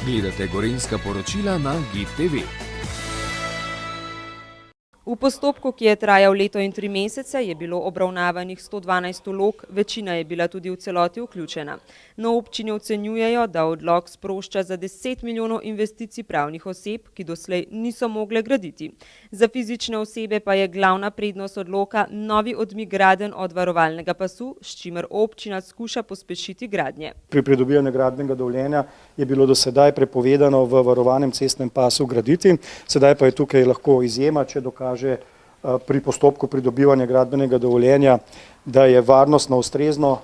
Gledate Gorenjska poročila na GID TV. V postopku, ki je trajal leto in 3 mesece, je bilo obravnavanih 112 vlog, večina je bila tudi v celoti vključena. Na občini ocenjujejo, da odlok sprošča za 10 milijonov investicij pravnih oseb, ki doslej niso mogle graditi. Za fizične osebe pa je glavna prednost odloka novi odmik gradenj od varovalnega pasu, s čimer občina skuša pospešiti gradnje. Pri pridobivanju gradbenega dovoljenja je bilo do sedaj prepovedano v varovanem cestnem pasu graditi, sedaj pa je tukaj lahko izjema, če dokaže pri postopku pridobivanja gradbenega dovoljenja, da je varnostno ustrezno,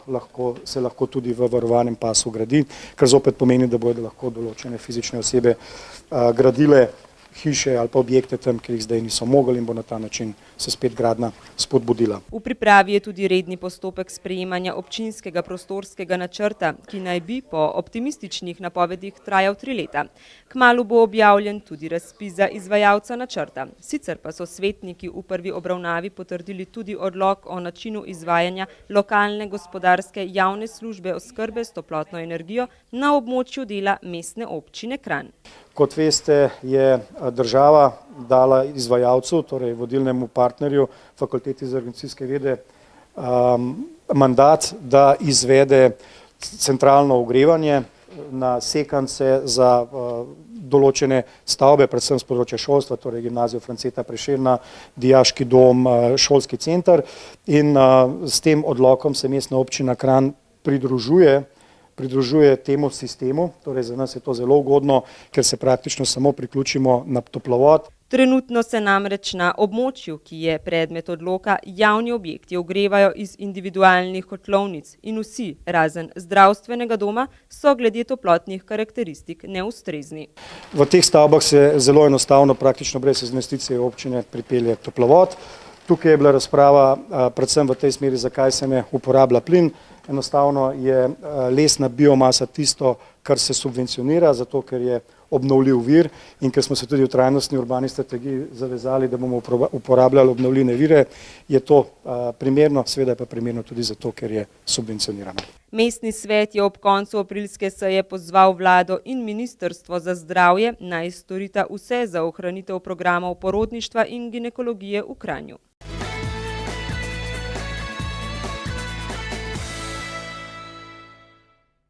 se lahko tudi v varovanem pasu gradi, kar zopet pomeni, da bodo lahko določene fizične osebe gradile hiše ali pa objekte tam, kjer jih zdaj niso mogli, in bo na ta način se spet gradnja spodbudila. V pripravi je tudi redni postopek sprejemanja občinskega prostorskega načrta, ki naj bi po optimističnih napovedih trajal 3 leta. Kmalu bo objavljen tudi razpis za izvajalca načrta. Sicer pa so svetniki v prvi obravnavi potrdili tudi odlok o načinu izvajanja lokalne gospodarske javne službe oskrbe s toplotno energijo na območju dela mestne občine Kranj. Kot veste, je država dala izvajalcu, torej vodilnemu partnerju Fakulteti za organizacijske vede, mandat, da izvede centralno ogrevanje na sekance za določene stavbe, predvsem z področja šolstva, torej gimnazijo Franceta Prešerna, dijaški dom, šolski center, in s tem odlokom se mestna občina Kranj pridružuje temu sistemu, torej za nas je to zelo ugodno, ker se praktično samo priključimo na toplovod. Trenutno se namreč na območju, ki je predmet odloka, javni objekti ogrevajo iz individualnih kotlovnic in vsi, razen zdravstvenega doma, so glede toplotnih karakteristik neustrezni. V teh stavbah se zelo enostavno, praktično brez investicije občine pripelje toplovod. Tukaj je bila razprava predvsem v tej smeri, zakaj se ne uporablja plin. Enostavno je lesna biomasa tisto, kar se subvencionira, zato ker je obnovljiv vir in ker smo se tudi v trajnostni urbani strategiji zavezali, da bomo uporabljali obnovljive vire, je to primerno, seveda pa primerno tudi zato, ker je subvencionirano. Mestni svet je ob koncu aprilske seje pozval vlado in ministrstvo za zdravje, naj storita vse za ohranitev programov porodništva in ginekologije v Kranju.